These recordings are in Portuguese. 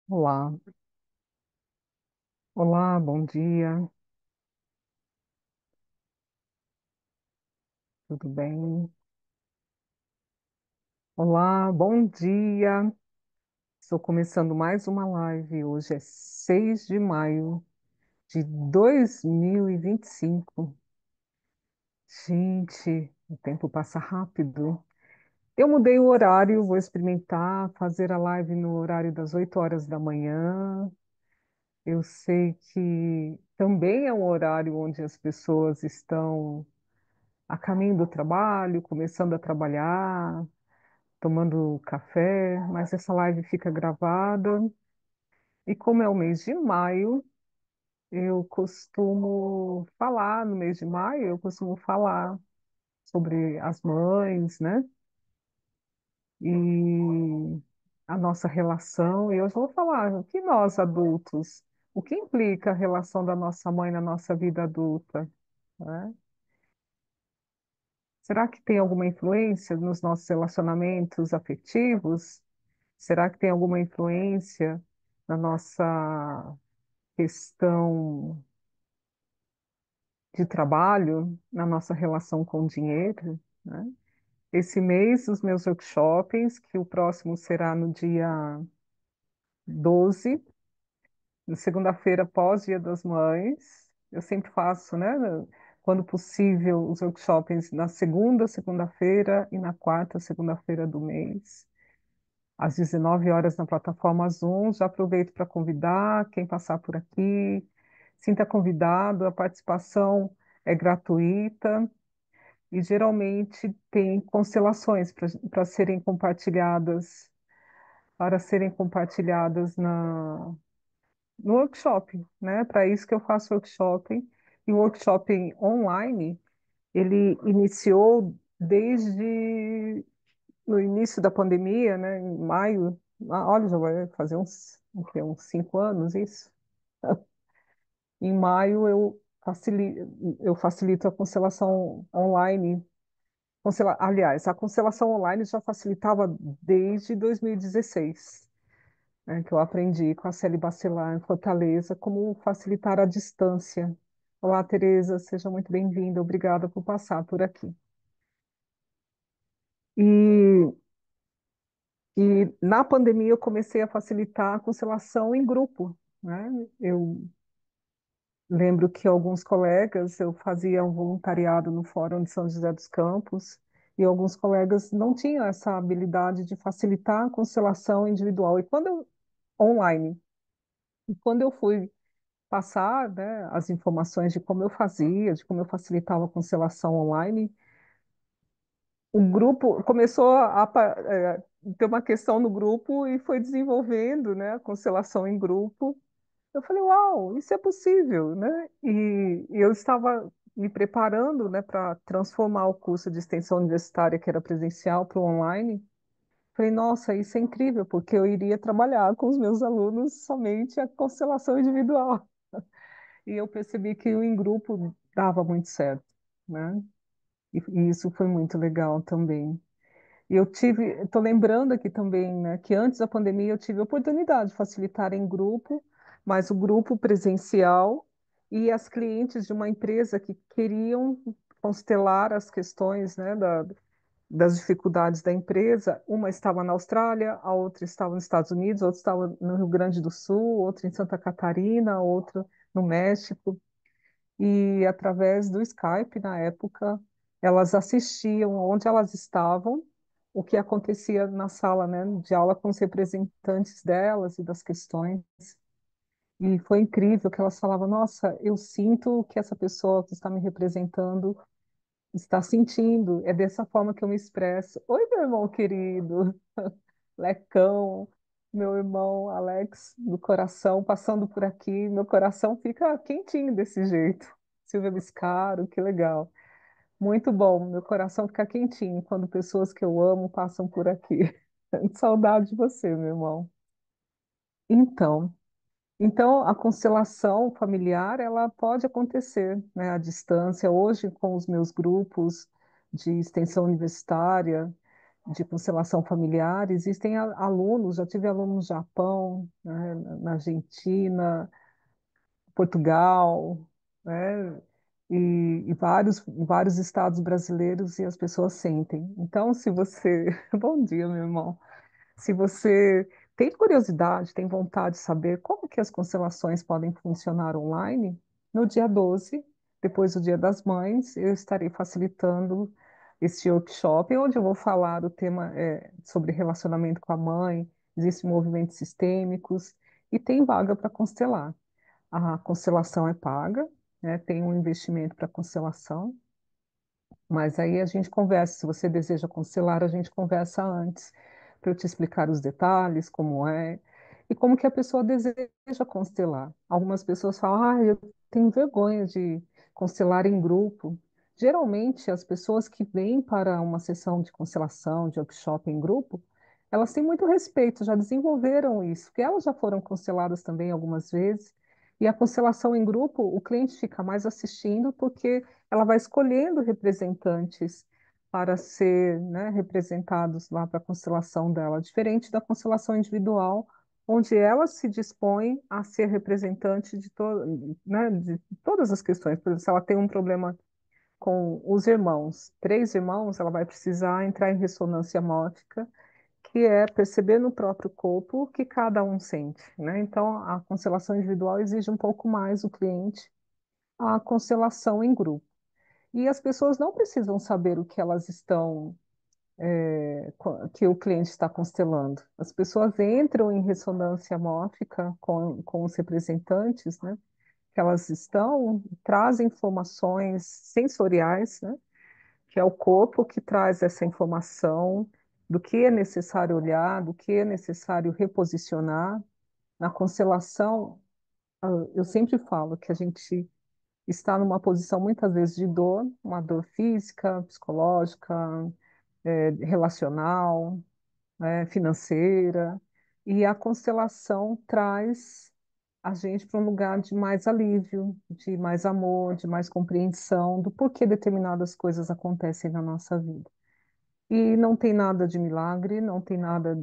Olá, olá, bom dia, tudo bem? Olá, bom dia. Estou começando mais uma live. Hoje é 6 de maio de 2025. Gente, o tempo passa rápido. Eu mudei o horário, vou experimentar fazer a live no horário das 8 horas da manhã. Eu sei que também é um horário onde as pessoas estão a caminho do trabalho, começando a trabalhar, tomando café, mas essa live fica gravada. E como é o mês de maio, eu costumo falar no mês de maio, eu costumo falar sobre as mães, né? E a nossa relação. E hoje eu vou falar que nós adultos, o que implica a relação da nossa mãe na nossa vida adulta, né? Será que tem alguma influência nos nossos relacionamentos afetivos? Será que tem alguma influência na nossa questão de trabalho, na nossa relação com o dinheiro, né? Esse mês, os meus workshops, que o próximo será no dia 12, na segunda-feira, pós-Dia das Mães. Eu sempre faço, né? Quando possível, os workshops na segunda-feira e na quarta segunda-feira do mês, às 19 horas na plataforma Zoom. Já aproveito para convidar quem passar por aqui. Sinta convidado, a participação é gratuita e geralmente tem constelações para serem compartilhadas, no workshop, né? Para isso que eu faço workshop. E o workshop online, ele iniciou desde no início da pandemia, né, em maio. Olha, já vai fazer uns 5 anos isso. Em maio eu facilito a constelação online. Aliás, a constelação online já facilitava desde 2016, né, que eu aprendi com a Célia Bacelar em Fortaleza como facilitar a distância. Olá, Tereza, seja muito bem-vinda. Obrigada por passar por aqui. E E na pandemia eu comecei a facilitar a constelação em grupo, né? Eu lembro que alguns colegas, eu fazia um voluntariado no Fórum de São José dos Campos, e alguns colegas não tinham essa habilidade de facilitar a constelação individual. Online. E quando eu fui passar, né, as informações de como eu fazia, de como eu facilitava a constelação online, o grupo começou ter uma questão no grupo e foi desenvolvendo, né, a constelação em grupo. Eu falei, uau, isso é possível, né? E eu estava me preparando, né, para transformar o curso de extensão universitária, que era presencial, para o online. Falei, nossa, isso é incrível, porque eu iria trabalhar com os meus alunos somente a constelação individual. E eu percebi que o em grupo dava muito certo, né? E isso foi muito legal também. E eu tive, estou lembrando aqui também, né, que antes da pandemia eu tive a oportunidade de facilitar em grupo, mas o grupo presencial e as clientes de uma empresa que queriam constelar as questões, né, das dificuldades da empresa. Uma estava na Austrália, a outra estava nos Estados Unidos, a outra estava no Rio Grande do Sul, outra em Santa Catarina, outra no México e através do Skype, na época, elas assistiam onde elas estavam, o que acontecia na sala, né, de aula com os representantes delas e das questões. E foi incrível que elas falavam: Nossa, eu sinto que essa pessoa que está me representando está sentindo, é dessa forma que eu me expresso. Oi, meu irmão querido, Lecão, meu irmão Alex, do coração, passando por aqui, meu coração fica quentinho desse jeito. Silvia Biscaro, que legal. Muito bom, meu coração fica quentinho quando pessoas que eu amo passam por aqui. Saudade de você, meu irmão. Então, então, a constelação familiar, ela pode acontecer, né, à distância. Hoje, com os meus grupos de extensão universitária, de constelação familiar. Existem alunos, já tive alunos no Japão, né, na Argentina, Portugal, né, e vários estados brasileiros, e as pessoas sentem. Então, se você. Bom dia, meu irmão. Se você tem curiosidade, tem vontade de saber como que as constelações podem funcionar online, no dia 12, depois do Dia das Mães, eu estarei facilitando esse workshop, onde eu vou falar o tema sobre relacionamento com a mãe, existem movimentos sistêmicos, e tem vaga para constelar. A constelação é paga, né, tem um investimento para constelação, mas aí a gente conversa. Se você deseja constelar, a gente conversa antes, para eu te explicar os detalhes, como é, e como que a pessoa deseja constelar. Algumas pessoas falam, eu tenho vergonha de constelar em grupo. Geralmente, as pessoas que vêm para uma sessão de constelação, de workshop em grupo, elas têm muito respeito, já desenvolveram isso, porque elas já foram consteladas também algumas vezes. E a constelação em grupo, o cliente fica mais assistindo, porque ela vai escolhendo representantes para ser, né, representados lá para a constelação dela, diferente da constelação individual, onde ela se dispõe a ser representante né, de todas as questões. Por exemplo, se ela tem um problema com os irmãos, três irmãos, ela vai precisar entrar em ressonância mótica, que é perceber no próprio corpo o que cada um sente, né? Então, a constelação individual exige um pouco mais do cliente, a constelação em grupo. E as pessoas não precisam saber o que elas estão, que o cliente está constelando. As pessoas entram em ressonância mórfica com os representantes, né? Que elas estão, trazem informações sensoriais, né? Que é o corpo que traz essa informação do que é necessário olhar, do que é necessário reposicionar. Na constelação, eu sempre falo que a gente está numa posição muitas vezes de dor, uma dor física, psicológica, relacional, financeira, e a constelação traz a gente para um lugar de mais alívio, de mais amor, de mais compreensão do porquê determinadas coisas acontecem na nossa vida. E não tem nada de milagre, não tem nada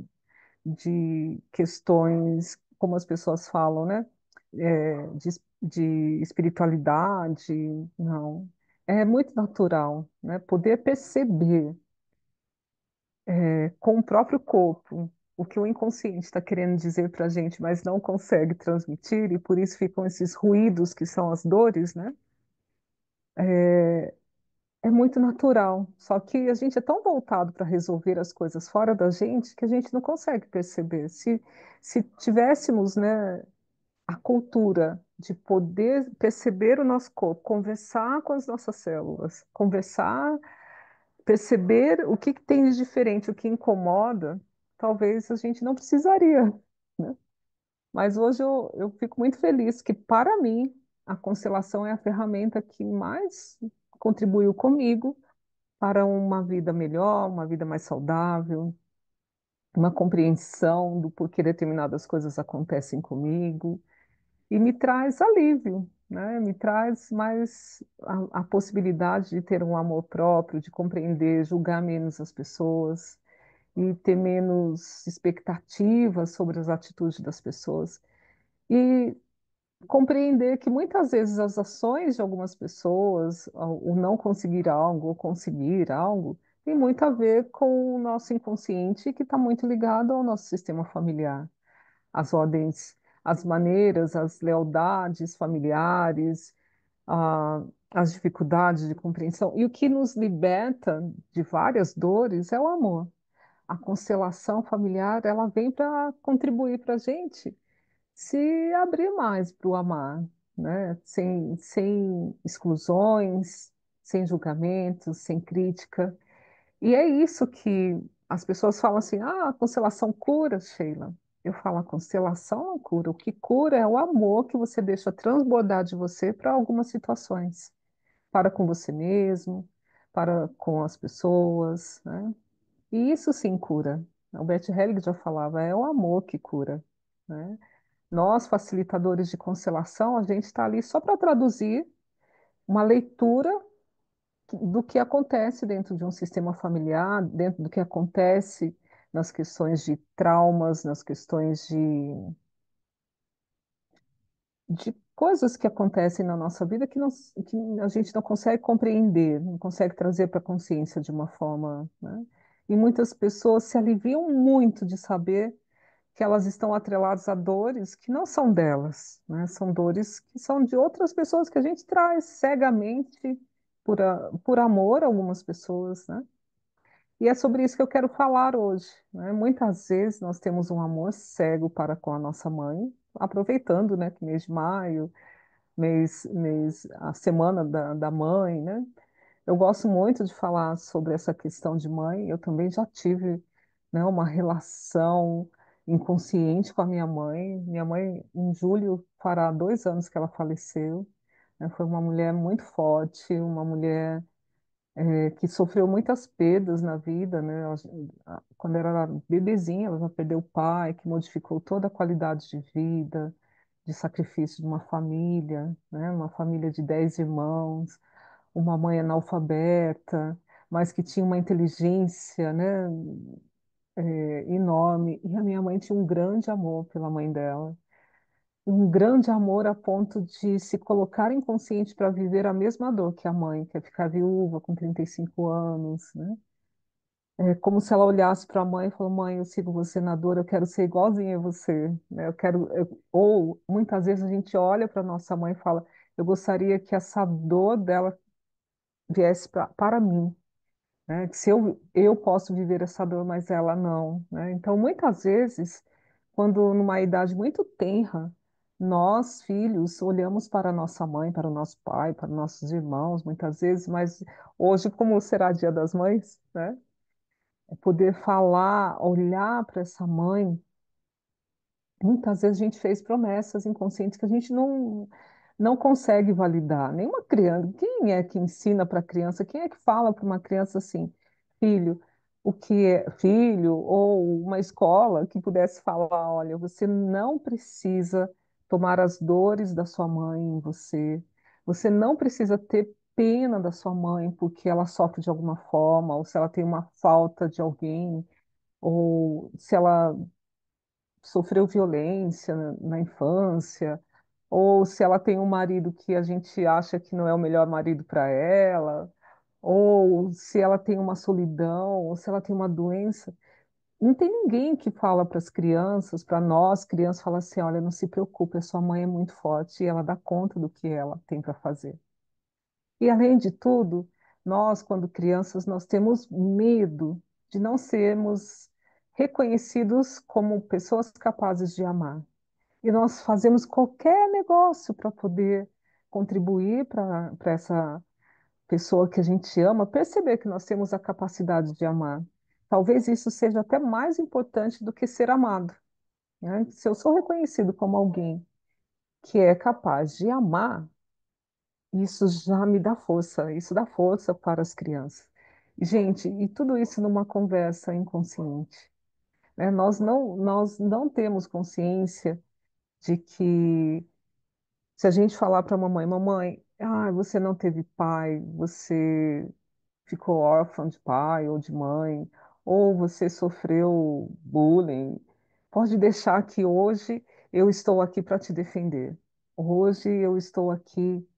de questões, como as pessoas falam, né? De espiritualidade, não. É muito natural, né? Poder perceber com o próprio corpo o que o inconsciente está querendo dizer para a gente, mas não consegue transmitir, e por isso ficam esses ruídos que são as dores, né? É muito natural. Só que a gente é tão voltado para resolver as coisas fora da gente que a gente não consegue perceber. Se tivéssemos, né, a cultura de poder perceber o nosso corpo, conversar com as nossas células, conversar, perceber o que tem de diferente, o que incomoda, talvez a gente não precisaria, né? Mas hoje eu fico muito feliz que, para mim, a constelação é a ferramenta que mais contribuiu comigo para uma vida melhor, uma vida mais saudável, uma compreensão do porquê determinadas coisas acontecem comigo, e me traz alívio, né? Me traz mais a possibilidade de ter um amor próprio, de compreender, julgar menos as pessoas e ter menos expectativas sobre as atitudes das pessoas. E compreender que muitas vezes as ações de algumas pessoas, o não conseguir algo, ou conseguir algo, tem muito a ver com o nosso inconsciente, que está muito ligado ao nosso sistema familiar, as ordens, as maneiras, as lealdades familiares, as dificuldades de compreensão. E o que nos liberta de várias dores é o amor. A constelação familiar, ela vem para contribuir para a gente se abrir mais para o amar, né? Sem exclusões, sem julgamentos, sem crítica. E é isso que as pessoas falam assim: a constelação cura, Sheila. Eu falo, a constelação não cura. O que cura é o amor que você deixa transbordar de você para algumas situações. Para com você mesmo, para com as pessoas, né? E isso sim cura. Albert Hellinger já falava, é o amor que cura, né? Nós, facilitadores de constelação, a gente está ali só para traduzir uma leitura do que acontece dentro de um sistema familiar, dentro do que acontece nas questões de traumas, nas questões de coisas que acontecem na nossa vida que a gente não consegue compreender, não consegue trazer para a consciência de uma forma, né? E muitas pessoas se aliviam muito de saber que elas estão atreladas a dores que não são delas, né? São dores que são de outras pessoas que a gente traz cegamente por amor a algumas pessoas, né? E é sobre isso que eu quero falar hoje, né? Muitas vezes nós temos um amor cego para com a nossa mãe, aproveitando, né, que mês de maio, a semana da mãe, né? Eu gosto muito de falar sobre essa questão de mãe. Eu também já tive, né, uma relação inconsciente com a minha mãe. Minha mãe, em julho, fará 2 anos que ela faleceu, né? Foi uma mulher muito forte, uma mulher que sofreu muitas perdas na vida, né? Quando ela era bebezinha, ela já perdeu o pai, que modificou toda a qualidade de vida, de sacrifício de uma família, né? Uma família de 10 irmãos, uma mãe analfabeta, mas que tinha uma inteligência, né, enorme. E a minha mãe tinha um grande amor pela mãe dela, um grande amor a ponto de se colocar inconsciente para viver a mesma dor que a mãe, que é ficar viúva com 35 anos, né? É como se ela olhasse para a mãe e falou: Mãe, eu sigo você na dor, eu quero ser igualzinha a você, né? Ou muitas vezes a gente olha para nossa mãe e fala: Eu gostaria que essa dor dela viesse para mim, né? Que se eu posso viver essa dor, mas ela não, né? Então, muitas vezes, quando numa idade muito tenra, nós, filhos, olhamos para nossa mãe, para o nosso pai, para nossos irmãos, muitas vezes, mas hoje, como será Dia das Mães, né? É poder falar, olhar para essa mãe. Muitas vezes a gente fez promessas inconscientes que a gente não consegue validar. Nenhuma criança, quem é que ensina para a criança, quem é que fala para uma criança assim, filho, o que é filho, ou uma escola que pudesse falar, olha, você não precisa tomar as dores da sua mãe em você, você não precisa ter pena da sua mãe porque ela sofre de alguma forma, ou se ela tem uma falta de alguém, ou se ela sofreu violência na infância, ou se ela tem um marido que a gente acha que não é o melhor marido para ela, ou se ela tem uma solidão, ou se ela tem uma doença. Não tem ninguém que fala para as crianças, para nós, crianças, fala assim: olha, não se preocupe, a sua mãe é muito forte e ela dá conta do que ela tem para fazer. E além de tudo, nós, quando crianças, nós temos medo de não sermos reconhecidos como pessoas capazes de amar. E nós fazemos qualquer negócio para poder contribuir para essa pessoa que a gente ama perceber que nós temos a capacidade de amar. Talvez isso seja até mais importante do que ser amado, né? Se eu sou reconhecido como alguém que é capaz de amar, isso já me dá força, isso dá força para as crianças. Gente, e tudo isso numa conversa inconsciente, né? Nós não temos consciência de que se a gente falar para a mamãe, mamãe, você não teve pai, você ficou órfã de pai ou de mãe, ou você sofreu bullying, pode deixar que hoje eu estou aqui para te defender. Hoje eu estou aqui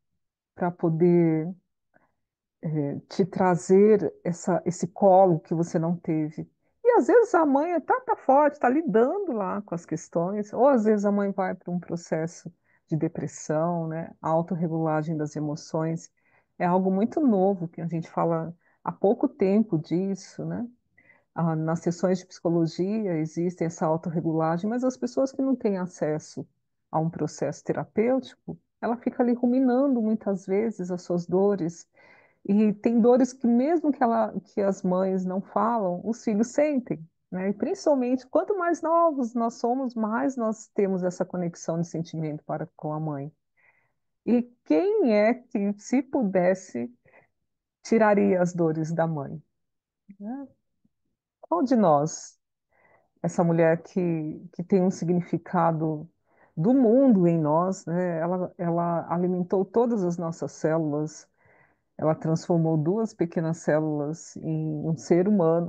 para poder te trazer esse colo que você não teve. E às vezes a mãe tá forte, está lidando lá com as questões, ou às vezes a mãe vai para um processo de depressão, né? A autorregulagem das emoções é algo muito novo que a gente fala há pouco tempo disso, né? Nas sessões de psicologia existe essa autorregulagem, mas as pessoas que não têm acesso a um processo terapêutico, ela fica ali ruminando muitas vezes as suas dores, e tem dores que mesmo que as mães não falam, os filhos sentem, né? E principalmente, quanto mais novos nós somos, mais nós temos essa conexão de sentimento para com a mãe. E quem é que, se pudesse, tiraria as dores da mãe, né? Qual de nós? Essa mulher que tem um significado do mundo em nós, né? Ela alimentou todas as nossas células, Ela transformou duas pequenas células em um ser humano.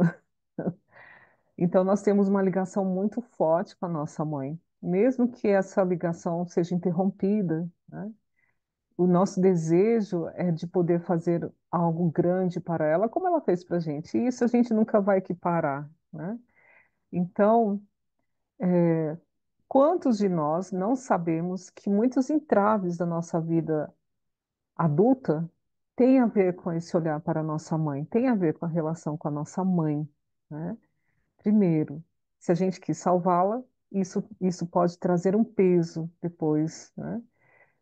Então, nós temos uma ligação muito forte com a nossa mãe. Mesmo que essa ligação seja interrompida, né? O nosso desejo é de poder fazer algo grande para ela, como ela fez para a gente. E isso a gente nunca vai equiparar, né? Então, quantos de nós não sabemos que muitos entraves da nossa vida adulta têm a ver com esse olhar para a nossa mãe, tem a ver com a relação com a nossa mãe, né? Primeiro, se a gente quis salvá-la, isso pode trazer um peso depois, né?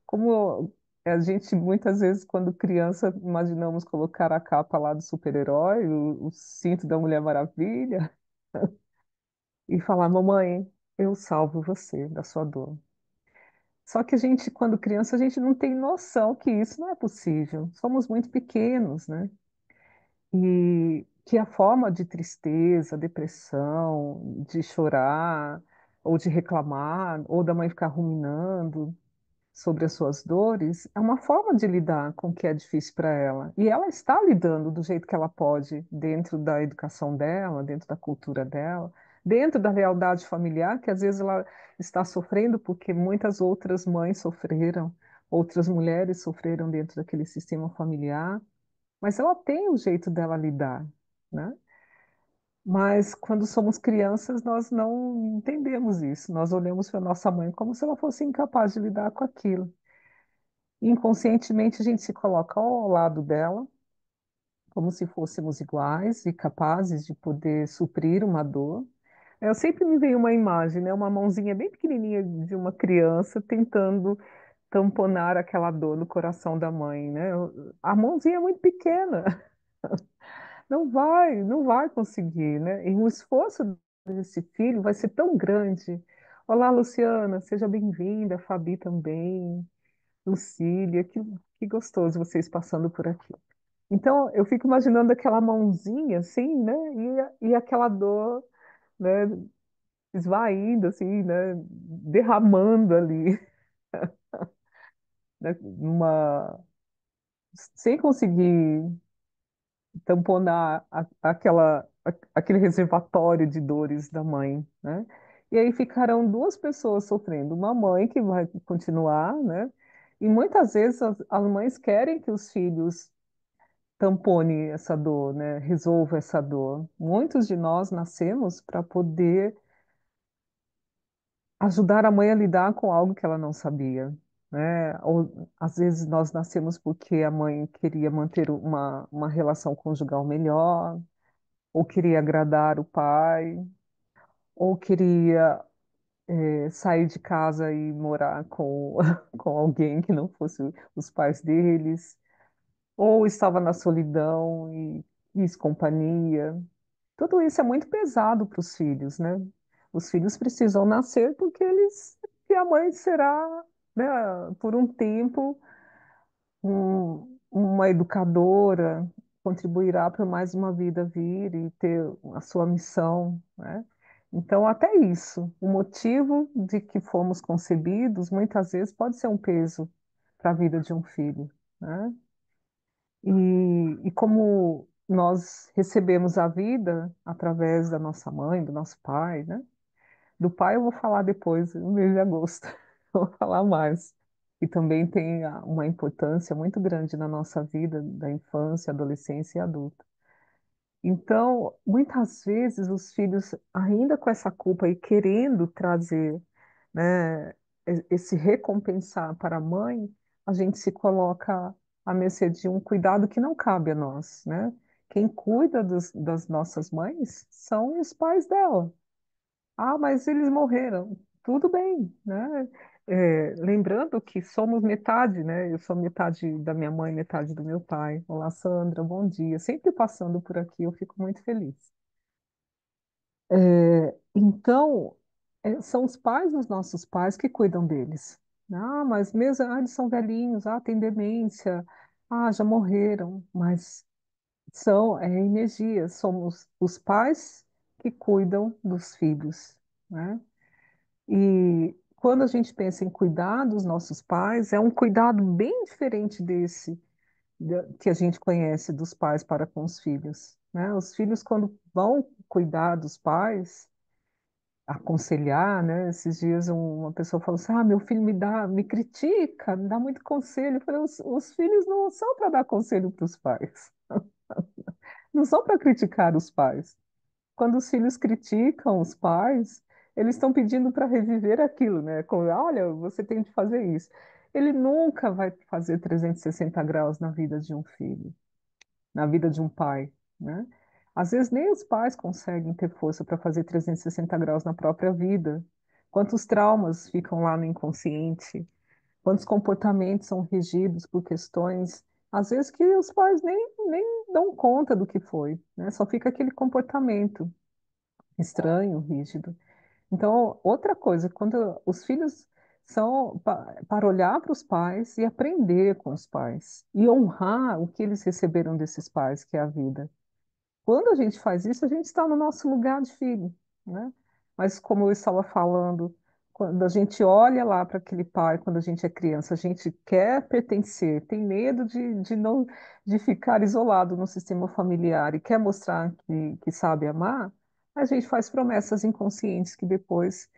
Como a gente muitas vezes, quando criança, imaginamos colocar a capa lá do super-herói, o cinto da Mulher Maravilha, e falar: Mamãe, eu salvo você da sua dor. Só que a gente, quando criança, a gente não tem noção que isso não é possível. Somos muito pequenos, né? E que a forma de tristeza, depressão, de chorar, ou de reclamar, ou da mãe ficar ruminando sobre as suas dores, é uma forma de lidar com o que é difícil para ela. E ela está lidando do jeito que ela pode, dentro da educação dela, dentro da cultura dela, dentro da lealdade familiar, que às vezes ela está sofrendo porque muitas outras mães sofreram, outras mulheres sofreram dentro daquele sistema familiar, mas ela tem o jeito dela lidar, né? Mas quando somos crianças, nós não entendemos isso. Nós olhamos para nossa mãe como se ela fosse incapaz de lidar com aquilo. Inconscientemente, a gente se coloca ao lado dela, como se fôssemos iguais e capazes de poder suprir uma dor. Eu sempre me veio uma imagem, né? Uma mãozinha bem pequenininha de uma criança tentando tamponar aquela dor no coração da mãe, né? A mãozinha é muito pequena, não vai conseguir, né? E o esforço desse filho vai ser tão grande. Olá, Luciana, seja bem-vinda, Fabi também. Lucília, que gostoso vocês passando por aqui. Então, eu fico imaginando aquela mãozinha, assim, né? E aquela dor, né? Esvaindo, assim, né? Derramando ali, né? Sem conseguir tamponar aquele reservatório de dores da mãe, né? E aí ficarão duas pessoas sofrendo. Uma mãe que vai continuar, né? E muitas vezes as mães querem que os filhos tampone essa dor, né? Resolva essa dor. Muitos de nós nascemos para poder ajudar a mãe a lidar com algo que ela não sabia, né? Ou às vezes nós nascemos porque a mãe queria manter uma relação conjugal melhor, ou queria agradar o pai, ou queria sair de casa e morar com, com alguém que não fosse os pais deles, ou estava na solidão e quis companhia. Tudo isso é muito pesado para os filhos, né? Os filhos precisam nascer porque que a mãe será, né, por um tempo, uma educadora, contribuirá para mais uma vida vir e ter a sua missão, né? Então, até isso, o motivo de que fomos concebidos, muitas vezes pode ser um peso para a vida de um filho, né? E como nós recebemos a vida através da nossa mãe, do nosso pai, né? Do pai eu vou falar depois, no mês de agosto, vou falar mais. E também tem uma importância muito grande na nossa vida, da infância, adolescência e adulta. Então, muitas vezes os filhos, ainda com essa culpa e querendo trazer, né, esse recompensar para a mãe, a gente se coloca à mercê de um cuidado que não cabe a nós, né? Quem cuida das nossas mães são os pais dela. Ah, mas eles morreram. Tudo bem, né? Lembrando que somos metade, né? Eu sou metade da minha mãe, metade do meu pai. Olá, Sandra, bom dia. Sempre passando por aqui, eu fico muito feliz. Então, são os pais dos nossos pais que cuidam deles. Ah, mas mesmo, eles são velhinhos, tem demência, já morreram, mas são, energia, somos os pais que cuidam dos filhos, né? E quando a gente pensa em cuidar dos nossos pais, é um cuidado bem diferente desse, que a gente conhece dos pais para com os filhos, né? Os filhos, quando vão cuidar dos pais, aconselhar, né? Esses dias uma pessoa falou assim: meu filho me critica, me dá muito conselho. Eu falei: os filhos não são para dar conselho para os pais, não são para criticar os pais. Quando os filhos criticam os pais, eles estão pedindo para reviver aquilo, né? Como, olha, você tem de fazer isso. Ele nunca vai fazer 360 graus na vida de um filho, na vida de um pai, né? Às vezes nem os pais conseguem ter força para fazer 360 graus na própria vida. Quantos traumas ficam lá no inconsciente? Quantos comportamentos são regidos por questões, às vezes que os pais nem dão conta do que foi, né? Só fica aquele comportamento estranho, rígido. Então, outra coisa, quando os filhos são para olhar para os pais e aprender com os pais e honrar o que eles receberam desses pais, que é a vida. Quando a gente faz isso, a gente está no nosso lugar de filho, né? Mas como eu estava falando, quando a gente olha lá para aquele pai, quando a gente é criança, a gente quer pertencer, tem medo de não de ficar isolado no sistema familiar e quer mostrar que sabe amar, a gente faz promessas inconscientes que depois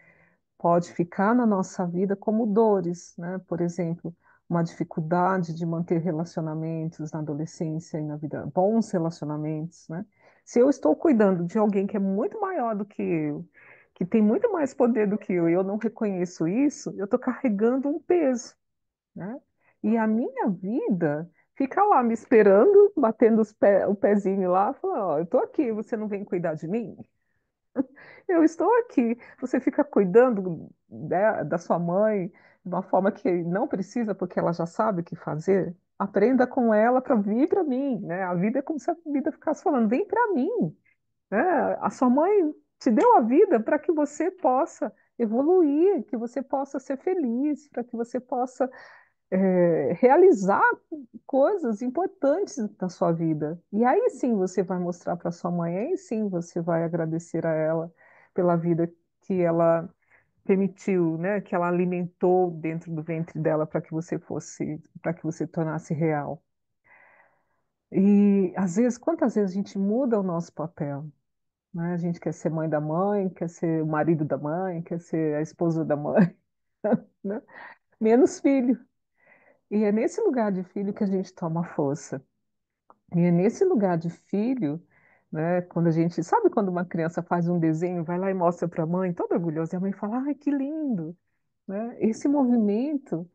pode ficar na nossa vida como dores, né? Por exemplo, uma dificuldade de manter relacionamentos na adolescência e na vida, bons relacionamentos, né? Se eu estou cuidando de alguém que é muito maior do que eu, que tem muito mais poder do que eu, e eu não reconheço isso, eu estou carregando um peso, né? E a minha vida fica lá me esperando, batendo o pezinho lá, falando, ó, eu estou aqui, você não vem cuidar de mim? Eu estou aqui. Você fica cuidando, né, da sua mãe de uma forma que não precisa, porque ela já sabe o que fazer. Aprenda com ela para vir para mim, né? A vida é como se a vida ficasse falando, vem para mim, né? A sua mãe te deu a vida para que você possa evoluir, que você possa ser feliz, para que você possa realizar coisas importantes da sua vida. E aí sim você vai mostrar para sua mãe, aí sim você vai agradecer a ela pela vida que ela permitiu, né, que ela alimentou dentro do ventre dela para que você fosse, para que você tornasse real. E às vezes, quantas vezes a gente muda o nosso papel, né? A gente quer ser mãe da mãe, quer ser o marido da mãe, quer ser a esposa da mãe, né? Menos filho. E é nesse lugar de filho que a gente toma força. E é nesse lugar de filho, né, quando a gente, sabe quando uma criança faz um desenho, vai lá e mostra para a mãe, toda orgulhosa, e a mãe fala, ai, que lindo, né? Esse movimento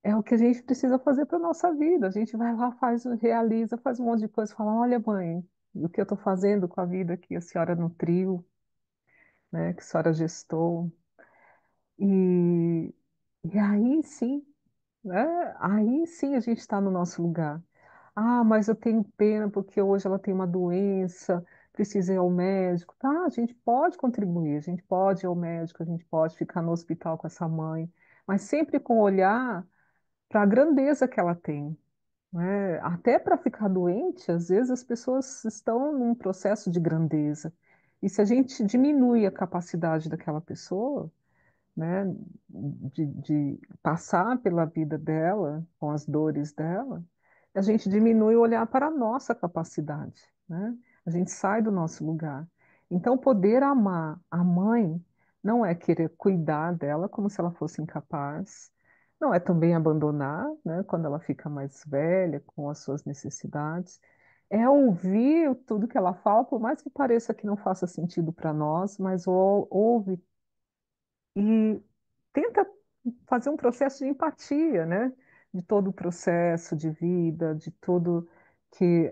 é o que a gente precisa fazer para a nossa vida. A gente vai lá, faz, realiza, faz um monte de coisa, fala, olha, mãe, o que eu estou fazendo com a vida que a senhora nutriu, né, que a senhora gestou. E, e aí sim, né? Aí sim a gente está no nosso lugar. Ah, mas eu tenho pena porque hoje ela tem uma doença, precisa ir ao médico. Tá, a gente pode contribuir, a gente pode ir ao médico, a gente pode ficar no hospital com essa mãe, mas sempre com olhar para a grandeza que ela tem, né? Até para ficar doente, às vezes as pessoas estão num processo de grandeza. E se a gente diminui a capacidade daquela pessoa, né, de passar pela vida dela, com as dores dela, a gente diminui o olhar para a nossa capacidade, né? A gente sai do nosso lugar. Então, poder amar a mãe não é querer cuidar dela como se ela fosse incapaz, não é também abandonar, né, quando ela fica mais velha, com as suas necessidades, é ouvir tudo que ela fala, por mais que pareça que não faça sentido para nós, mas ouve e tenta fazer um processo de empatia, né? De todo o processo de vida, de todo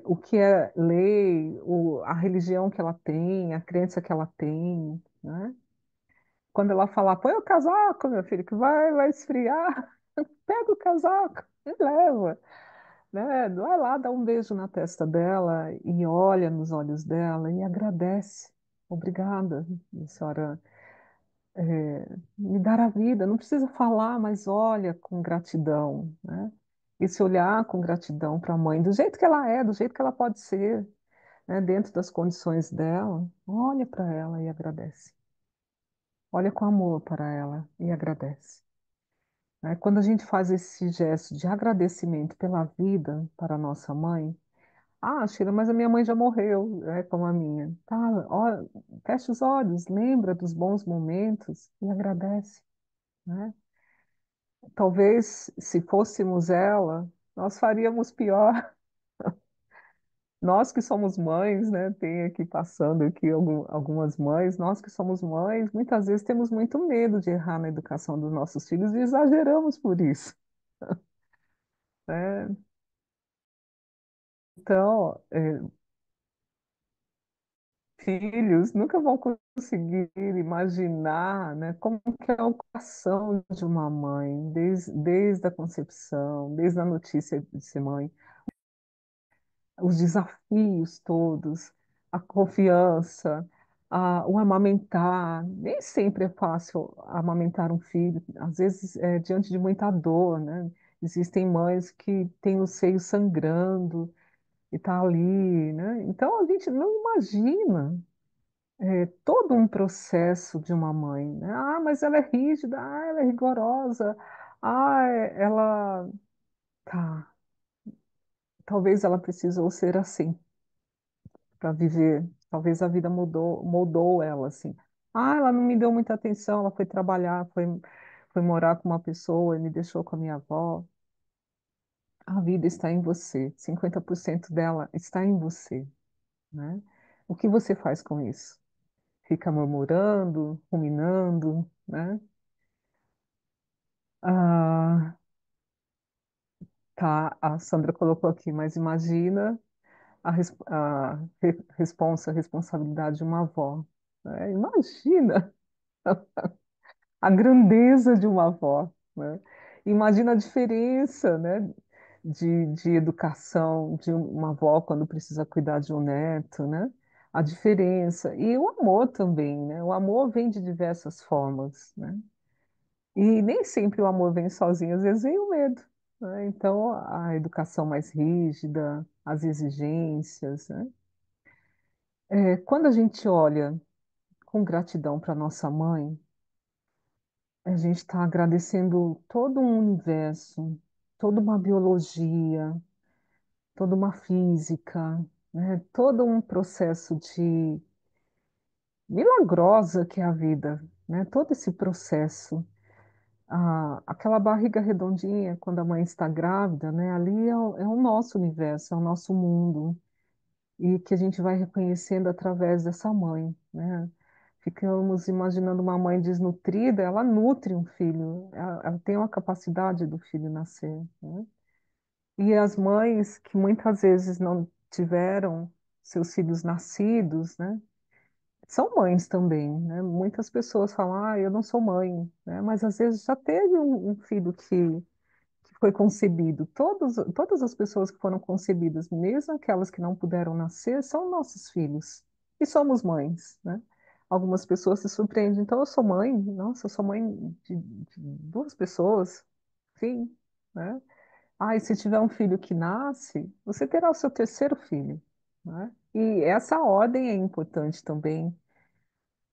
o que é lei, a religião que ela tem, a crença que ela tem, né? Quando ela falar, põe o casaco, meu filho, que vai esfriar, pega o casaco e leva, né? Vai lá, dá um beijo na testa dela e olha nos olhos dela e agradece. Obrigada, senhora me dar a vida, não precisa falar, mas olha com gratidão, né? E se olhar com gratidão para a mãe, do jeito que ela é, do jeito que ela pode ser, né? Dentro das condições dela, olha para ela e agradece. Olha com amor para ela e agradece. né? Quando a gente faz esse gesto de agradecimento pela vida para a nossa mãe, ah, Sheila, mas a minha mãe já morreu, é como a minha. Tá, ó, fecha os olhos, lembra dos bons momentos e agradece, né? Talvez se fôssemos ela, nós faríamos pior. Nós que somos mães, né? Tem aqui passando aqui algumas mães, nós que somos mães, muitas vezes temos muito medo de errar na educação dos nossos filhos e exageramos por isso, né? Então, filhos nunca vão conseguir imaginar, né, como que é o coração de uma mãe, desde a concepção, desde a notícia de ser mãe, os desafios todos, a confiança, o amamentar. Nem sempre é fácil amamentar um filho, às vezes é diante de muita dor, né? Existem mães que têm o seio sangrando e tá ali, né? Então a gente não imagina todo um processo de uma mãe, né? Ah, mas ela é rígida, ah, ela é rigorosa, ah, ela tá. Talvez ela precisou ser assim para viver. Talvez a vida moldou ela assim. Ah, ela não me deu muita atenção, ela foi trabalhar, foi morar com uma pessoa e me deixou com a minha avó. A vida está em você, 50% dela está em você, né? O que você faz com isso? Fica murmurando, ruminando, né? Ah, tá, a Sandra colocou aqui, mas imagina a responsabilidade de uma avó, né? Imagina a grandeza de uma avó, né? Imagina a diferença, né, de educação de uma avó quando precisa cuidar de um neto, né? A diferença. E o amor também, né? O amor vem de diversas formas, né? E nem sempre o amor vem sozinho, às vezes vem o medo, né? Então, a educação mais rígida, as exigências, né? Quando a gente olha com gratidão para nossa mãe, a gente está agradecendo todo um universo, toda uma biologia, toda uma física, né? Todo um processo de milagrosa que é a vida, né? Todo esse processo. Aquela barriga redondinha, quando a mãe está grávida, né? Ali é o nosso universo, é o nosso mundo, e que a gente vai reconhecendo através dessa mãe, né? Ficamos imaginando uma mãe desnutrida, ela nutre um filho, ela tem uma capacidade do filho nascer, né? E as mães que muitas vezes não tiveram seus filhos nascidos, né? São mães também, né? Muitas pessoas falam, ah, eu não sou mãe, né? Mas às vezes já teve um filho que foi concebido. Todas as pessoas que foram concebidas, mesmo aquelas que não puderam nascer, são nossos filhos. E somos mães, né? Algumas pessoas se surpreendem. Então, eu sou mãe? Nossa, eu sou mãe de duas pessoas? Sim, né? Ah, e se tiver um filho que nasce, você terá o seu terceiro filho, né? E essa ordem é importante também.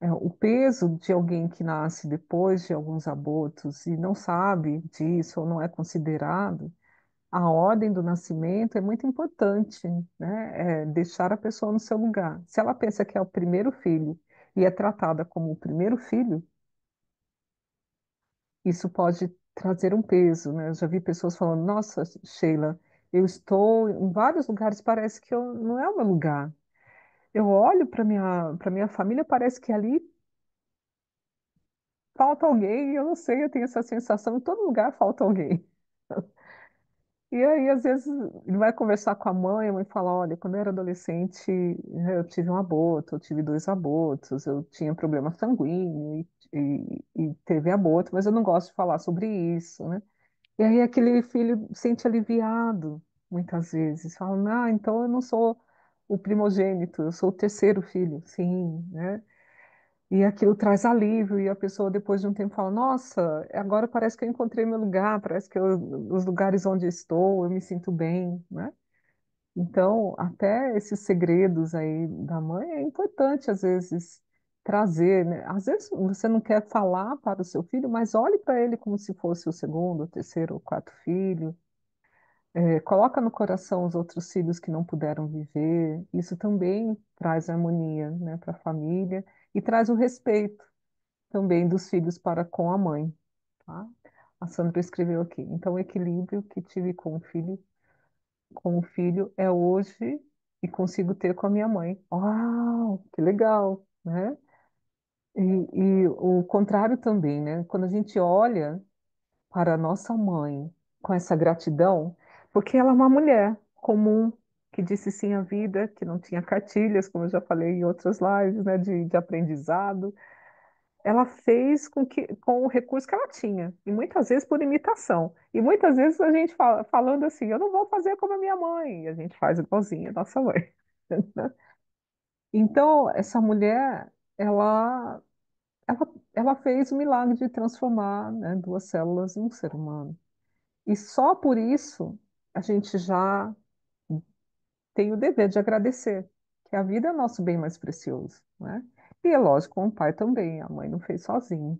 O peso de alguém que nasce depois de alguns abortos e não sabe disso ou não é considerado, a ordem do nascimento é muito importante, né? É deixar a pessoa no seu lugar. Se ela pensa que é o primeiro filho e é tratada como o primeiro filho, isso pode trazer um peso, né? Eu já vi pessoas falando: Nossa, Sheila, eu estou em vários lugares, parece que não é o meu lugar. Eu olho para minha família, parece que ali falta alguém, e eu não sei, eu tenho essa sensação, em todo lugar falta alguém. E aí, às vezes, ele vai conversar com a mãe fala, olha, quando eu era adolescente, eu tive um aborto, eu tive dois abortos, eu tinha problema sanguíneo e teve aborto, mas eu não gosto de falar sobre isso, né? E aí aquele filho sente aliviado, muitas vezes, fala, ah, então eu não sou o primogênito, eu sou o terceiro filho, sim, né? E aquilo traz alívio, e a pessoa depois de um tempo fala, nossa, agora parece que eu encontrei meu lugar, parece que os lugares onde eu estou, eu me sinto bem, né? Então, até esses segredos aí da mãe é importante, às vezes, trazer, né? Às vezes você não quer falar para o seu filho, mas olhe para ele como se fosse o segundo, o terceiro ou quarto filho. Coloca no coração os outros filhos que não puderam viver. Isso também traz harmonia, né, para a família e traz o respeito também dos filhos para com a mãe, tá? A Sandra escreveu aqui. Então, o equilíbrio que tive com o filho é hoje e consigo ter com a minha mãe. Uau, que legal, né? E o contrário também, né? Quando a gente olha para a nossa mãe com essa gratidão, porque ela é uma mulher comum, que disse sim à vida, que não tinha cartilhas, como eu já falei em outras lives, né, de aprendizado. Ela fez com o recurso que ela tinha, e muitas vezes por imitação. E muitas vezes a gente falando assim, eu não vou fazer como a minha mãe, e a gente faz igualzinho a nossa mãe. Então, essa mulher, ela, ela fez o milagre de transformar, né, duas células em um ser humano. E só por isso a gente já tem o dever de agradecer, que a vida é nosso bem mais precioso, né? E é lógico, o pai também, a mãe não fez sozinha.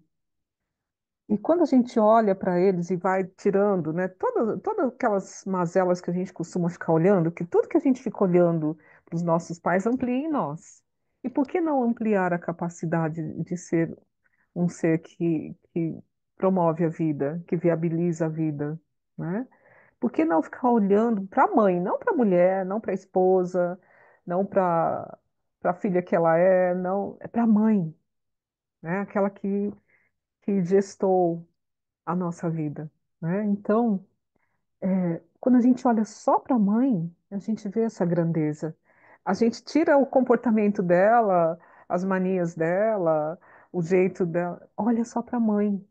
E quando a gente olha para eles e vai tirando, né, todas aquelas mazelas que a gente costuma ficar olhando, que tudo que a gente fica olhando para os nossos pais amplia em nós. E por que não ampliar a capacidade de ser um ser que promove a vida, que viabiliza a vida, né? Por que não ficar olhando para a mãe, não para a mulher, não para a esposa, não para a filha que ela é, não, é para a mãe, né? Aquela que gestou a nossa vida, né? Então, quando a gente olha só para a mãe, a gente vê essa grandeza. A gente tira o comportamento dela, as manias dela, o jeito dela, olha só para a mãe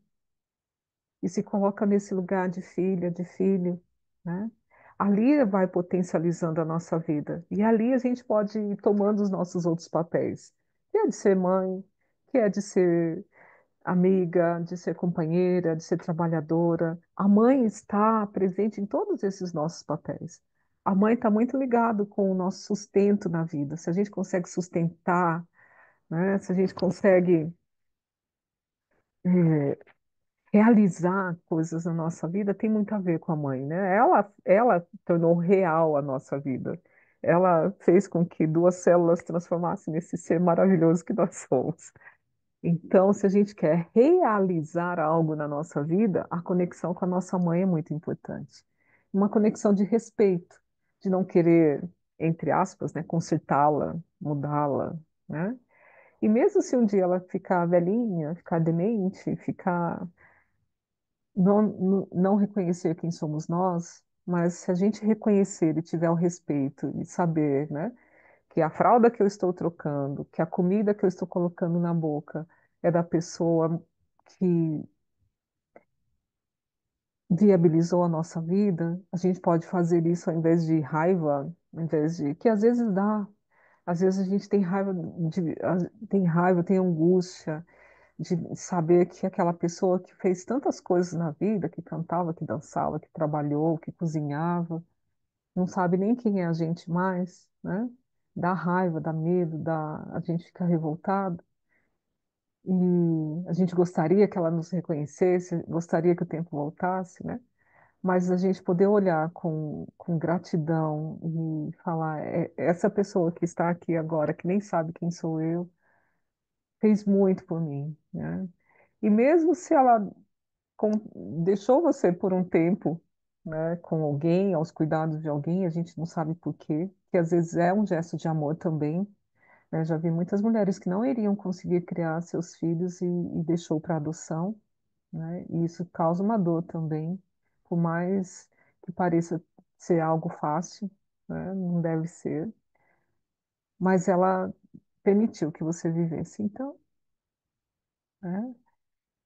e se coloca nesse lugar de filha, de filho, né? Ali vai potencializando a nossa vida. E ali a gente pode ir tomando os nossos outros papéis, que é de ser mãe, que é de ser amiga, de ser companheira, de ser trabalhadora. A mãe está presente em todos esses nossos papéis. A mãe está muito ligado com o nosso sustento na vida. Se a gente consegue sustentar, né? Se a gente consegue eh, realizar coisas na nossa vida, tem muito a ver com a mãe, né? Ela tornou real a nossa vida. Ela fez com que duas células transformassem nesse ser maravilhoso que nós somos. Então, se a gente quer realizar algo na nossa vida, a conexão com a nossa mãe é muito importante. Uma conexão de respeito, de não querer, entre aspas, né, consertá-la, mudá-la, né? E mesmo se um dia ela ficar velhinha, ficar demente, ficar não reconhecer quem somos nós, mas se a gente reconhecer e tiver o respeito e saber, né, que a fralda que eu estou trocando, que a comida que eu estou colocando na boca é da pessoa que viabilizou a nossa vida, a gente pode fazer isso ao invés de raiva, ao invés de que às vezes dá, às vezes a gente tem raiva tem angústia de saber que aquela pessoa que fez tantas coisas na vida, que cantava, que dançava, que trabalhou, que cozinhava, não sabe nem quem é a gente mais, né? Dá raiva, dá medo, a gente fica revoltado. E a gente gostaria que ela nos reconhecesse, gostaria que o tempo voltasse, né? Mas a gente poder olhar com gratidão e falar, essa pessoa que está aqui agora, que nem sabe quem sou eu, fez muito por mim, né? E mesmo se ela deixou você por um tempo, né, com alguém, aos cuidados de alguém, a gente não sabe por quê, que às vezes é um gesto de amor também, né? Já vi muitas mulheres que não iriam conseguir criar seus filhos e deixou para adoção, né? E isso causa uma dor também, por mais que pareça ser algo fácil, né? Não deve ser, mas ela permitiu que você vivesse. Então, né?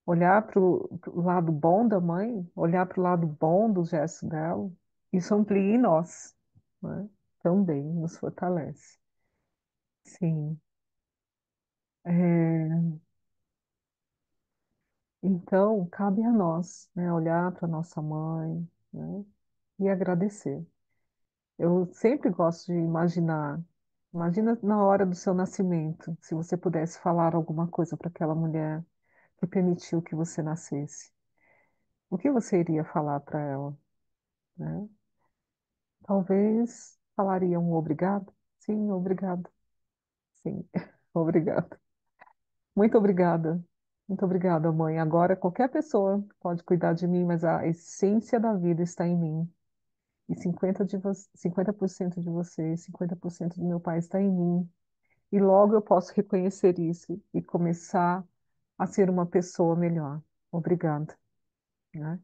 Olhar para o lado bom da mãe, olhar para o lado bom do gesto dela, isso amplia em nós, né? Também nos fortalece. Sim. É, então, cabe a nós, né, olhar para nossa mãe, né, e agradecer. Eu sempre gosto de imaginar. Imagina na hora do seu nascimento, se você pudesse falar alguma coisa para aquela mulher que permitiu que você nascesse. O que você iria falar para ela, né? Talvez falaria um obrigado. Sim, obrigado. Sim, obrigado. Muito obrigada. Muito obrigada, mãe. Agora qualquer pessoa pode cuidar de mim, mas a essência da vida está em mim. E 50% de você, 50% do meu pai está em mim. E logo eu posso reconhecer isso e começar a ser uma pessoa melhor. Obrigada, né?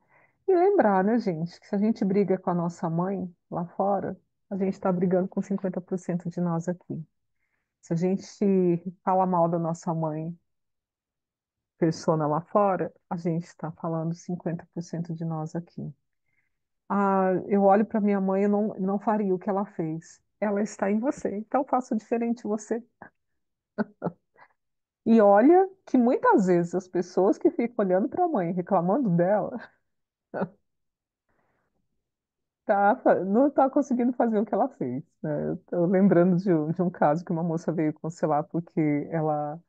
E lembrar, né, gente, que se a gente briga com a nossa mãe lá fora, a gente está brigando com 50% de nós aqui. Se a gente fala mal da nossa mãe, persona lá fora, a gente está falando 50% de nós aqui. Ah, eu olho para minha mãe e não faria o que ela fez. Ela está em você, então faça diferente você. E olha que muitas vezes as pessoas que ficam olhando para a mãe, reclamando dela, não tá conseguindo fazer o que ela fez, né? Eu tô lembrando de um caso que uma moça veio cancelar porque ela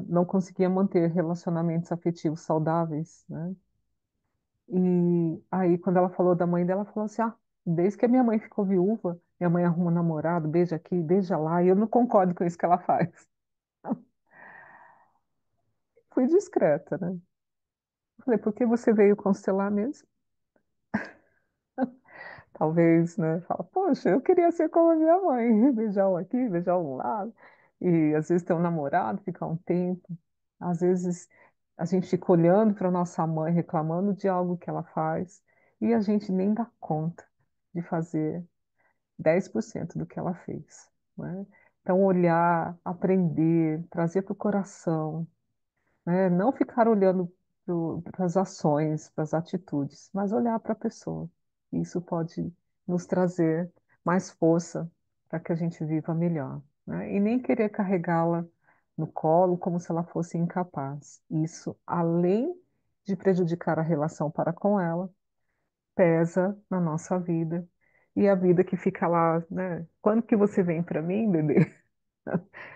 não conseguia manter relacionamentos afetivos saudáveis, né? E aí, quando ela falou da mãe dela, ela falou assim: Ah, desde que a minha mãe ficou viúva, minha mãe arruma um namorado, beija aqui, beija lá, e eu não concordo com isso que ela faz. Fui discreta, né? Falei, por que você veio constelar mesmo? Talvez, né? Fala, poxa, eu queria ser como a minha mãe, beijar um aqui, beijar um lá. E às vezes ter um namorado, ficar um tempo. Às vezes a gente fica olhando para nossa mãe, reclamando de algo que ela faz, e a gente nem dá conta de fazer 10% do que ela fez, né? Então, olhar, aprender, trazer para o coração, né? Não ficar olhando para as ações, para as atitudes, mas olhar para a pessoa. Isso pode nos trazer mais força para que a gente viva melhor, né? E nem querer carregá-la no colo como se ela fosse incapaz. Isso, além de prejudicar a relação para com ela, pesa na nossa vida. E a vida que fica lá, né? Quando que você vem para mim, bebê?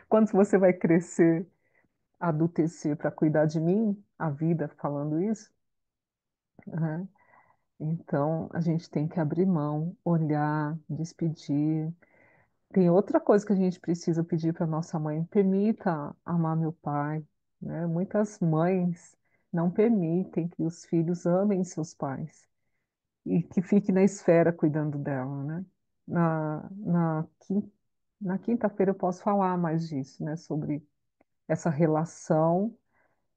Quando você vai crescer, adultecer para cuidar de mim? A vida falando isso, né? Então, a gente tem que abrir mão, olhar, despedir. Tem outra coisa que a gente precisa pedir para nossa mãe: permita amar meu pai, né? Muitas mães não permitem que os filhos amem seus pais e que fique na esfera cuidando dela, né? Na quinta-feira eu posso falar mais disso, né? Sobre essa relação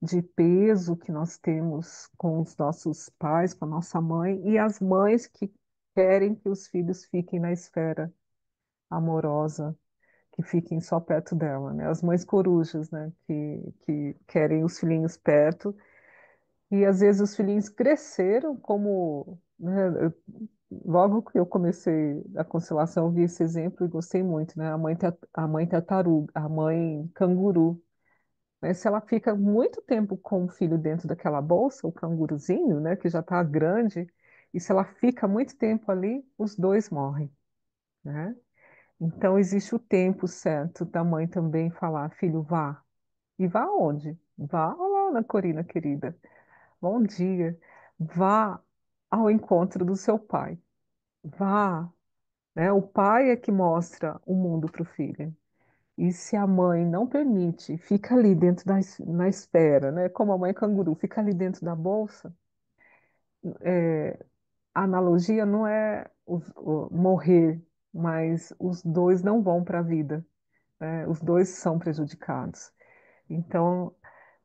de peso que nós temos com os nossos pais, com a nossa mãe, e as mães que querem que os filhos fiquem na esfera amorosa, que fiquem só perto dela, né? As mães corujas, né? Que querem os filhinhos perto, e às vezes os filhinhos cresceram como, né? Logo que eu comecei a constelação, eu vi esse exemplo e gostei muito, né? A mãe tartaruga, a mãe canguru, né? Se ela fica muito tempo com o filho dentro daquela bolsa, o canguruzinho, né, que já está grande, e se ela fica muito tempo ali, os dois morrem, né? Então existe o tempo certo da mãe também falar, filho, vá. E vá aonde? Vá lá na Corina querida. Bom dia. Vá ao encontro do seu pai. Vá, né? O pai é que mostra o mundo para o filho. E se a mãe não permite, fica ali dentro na espera, né? Como a mãe canguru, fica ali dentro da bolsa. A analogia não é morrer, mas os dois não vão para a vida, né? Os dois são prejudicados. Então,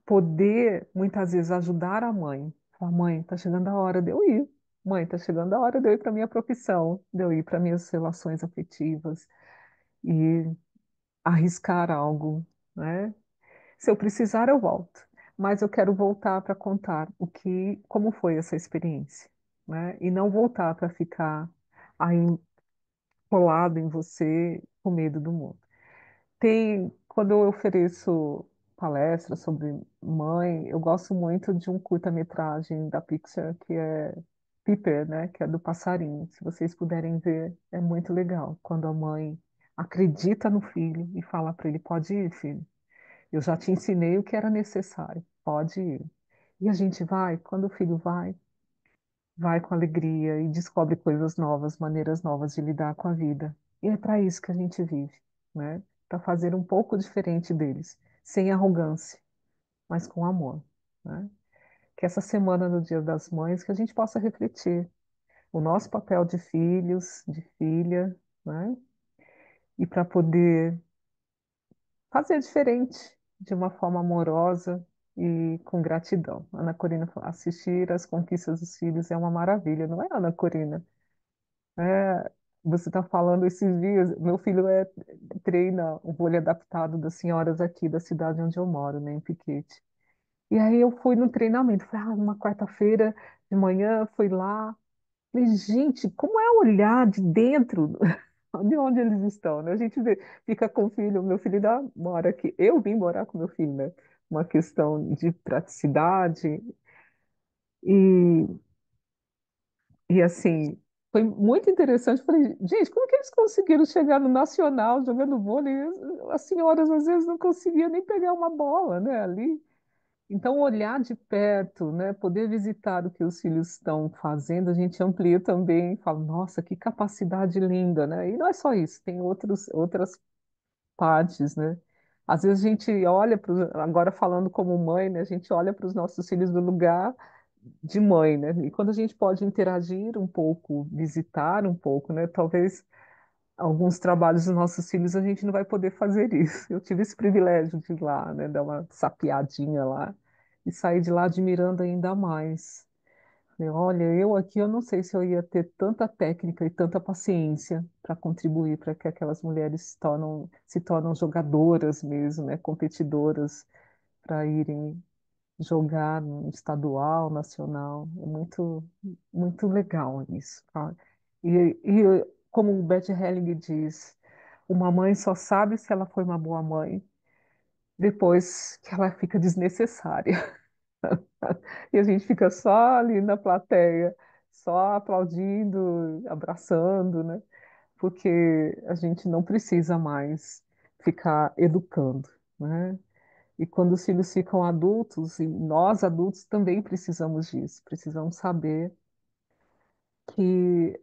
poder muitas vezes ajudar a mãe. Falar, mãe, tá chegando a hora de eu ir. Mãe, tá chegando a hora de eu ir para minha profissão, de eu ir para minhas relações afetivas e arriscar algo, né? Se eu precisar, eu volto. Mas eu quero voltar para contar como foi essa experiência, né? E não voltar para ficar aí colado em você com medo do mundo. Quando eu ofereço palestras sobre mãe, eu gosto muito de um curta-metragem da Pixar que é Piper, né? Que é do passarinho. Se vocês puderem ver, é muito legal. Quando a mãe acredita no filho e fala para ele: pode ir, filho. Eu já te ensinei o que era necessário, pode ir. E a gente vai, quando o filho vai, vai com alegria e descobre coisas novas, maneiras novas de lidar com a vida. E é para isso que a gente vive, né? Para fazer um pouco diferente deles, sem arrogância, mas com amor, né? Que essa semana, no Dia das Mães, que a gente possa refletir o nosso papel de filhos, de filha, né? E para poder fazer diferente, de uma forma amorosa e com gratidão. Ana Corina, assistir às conquistas dos filhos é uma maravilha, não é, Ana Corina? É, você está falando esses dias, meu filho treina o vôlei adaptado das senhoras aqui da cidade onde eu moro, né, em Piquete. E aí eu fui no treinamento, falei, uma quarta-feira de manhã, fui lá. Falei, gente, como é olhar de dentro de onde eles estão, né? A gente fica com o filho, meu filho ainda mora aqui. Eu vim morar com meu filho, né? Uma questão de praticidade e, e assim, foi muito interessante. Falei, gente, como que eles conseguiram chegar no Nacional jogando vôlei? As senhoras às vezes não conseguiam nem pegar uma bola, né, ali. Então, olhar de perto, né, poder visitar o que os filhos estão fazendo, a gente amplia também, fala, nossa, que capacidade linda, né? E não é só isso, tem outras partes, né? Às vezes a gente olha para agora falando como mãe, né, a gente olha para os nossos filhos do lugar de mãe, né? E quando a gente pode interagir um pouco, visitar um pouco, né? Talvez alguns trabalhos dos nossos filhos a gente não vai poder fazer isso. Eu tive esse privilégio de ir lá, né, dar uma sapiadinha lá e sair de lá admirando ainda mais. Falei, olha, eu aqui eu não sei se eu ia ter tanta técnica e tanta paciência para contribuir para que aquelas mulheres se tornam jogadoras mesmo, né, competidoras para irem jogar no estadual, nacional. É muito, muito legal isso, tá? E como o Bert Helling diz, uma mãe só sabe se ela foi uma boa mãe depois que ela fica desnecessária. E a gente fica só ali na plateia, só aplaudindo, abraçando, né? Porque a gente não precisa mais ficar educando, né? E quando os filhos ficam adultos, e nós adultos também precisamos disso, precisamos saber que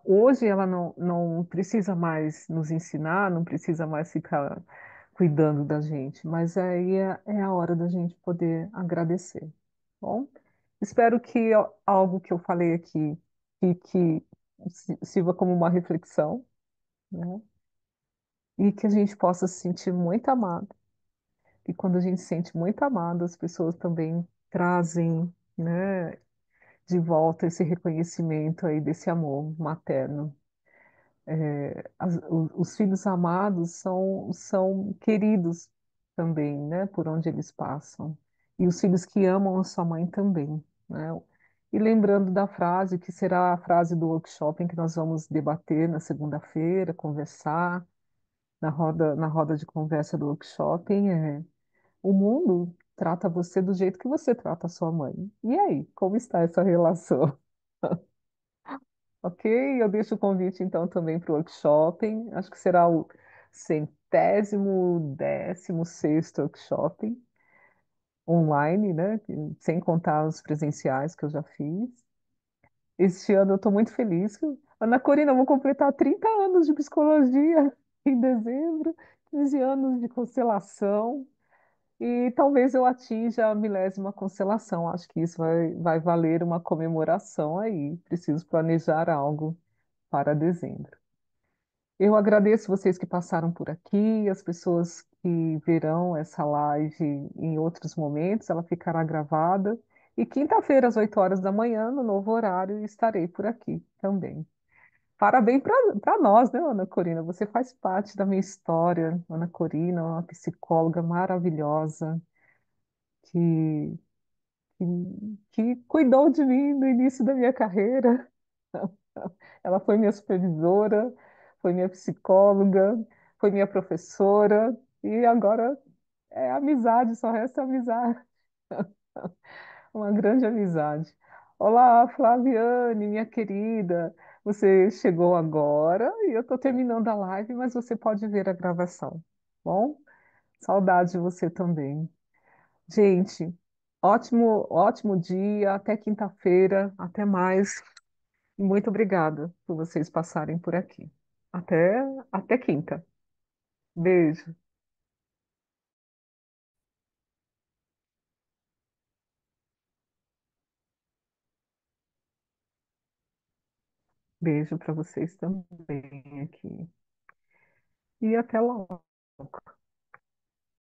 hoje ela não precisa mais nos ensinar, não precisa mais ficar cuidando da gente, mas aí é a hora da gente poder agradecer. Tá bom, espero que algo que eu falei aqui que sirva como uma reflexão, né? E que a gente possa se sentir muito amado. E quando a gente se sente muito amado, as pessoas também trazem, né, de volta esse reconhecimento aí desse amor materno. Os filhos amados são queridos também, né, por onde eles passam. E os filhos que amam a sua mãe também, né? E lembrando da frase, que será a frase do workshop em que nós vamos debater na segunda-feira, conversar, na roda de conversa do workshop, o mundo trata você do jeito que você trata a sua mãe. E aí, como está essa relação? Ok? Eu deixo o convite então também para o workshop. Acho que será o 116º workshop online, né? Sem contar os presenciais que eu já fiz. Este ano eu estou muito feliz. Ana Corina, eu vou completar 30 anos de psicologia em dezembro, 15 anos de constelação. E talvez eu atinja a milésima constelação. Acho que isso vai valer uma comemoração aí. Preciso planejar algo para dezembro. Eu agradeço vocês que passaram por aqui, as pessoas que verão essa live em outros momentos, ela ficará gravada. E quinta-feira, às 8 horas da manhã, no novo horário, estarei por aqui também. Parabéns para nós, né, Ana Corina? Você faz parte da minha história, Ana Corina, uma psicóloga maravilhosa que, que cuidou de mim no início da minha carreira. Ela foi minha supervisora, foi minha psicóloga, foi minha professora e agora é amizade, só resta amizade, uma grande amizade. Olá, Flaviane, minha querida. Você chegou agora e eu estou terminando a live, mas você pode ver a gravação. Bom, saudade de você também. Gente, ótimo, ótimo dia. Até quinta-feira. Até mais. Muito obrigada por vocês passarem por aqui. Até, até quinta. Beijo. Beijo para vocês também aqui. E até logo.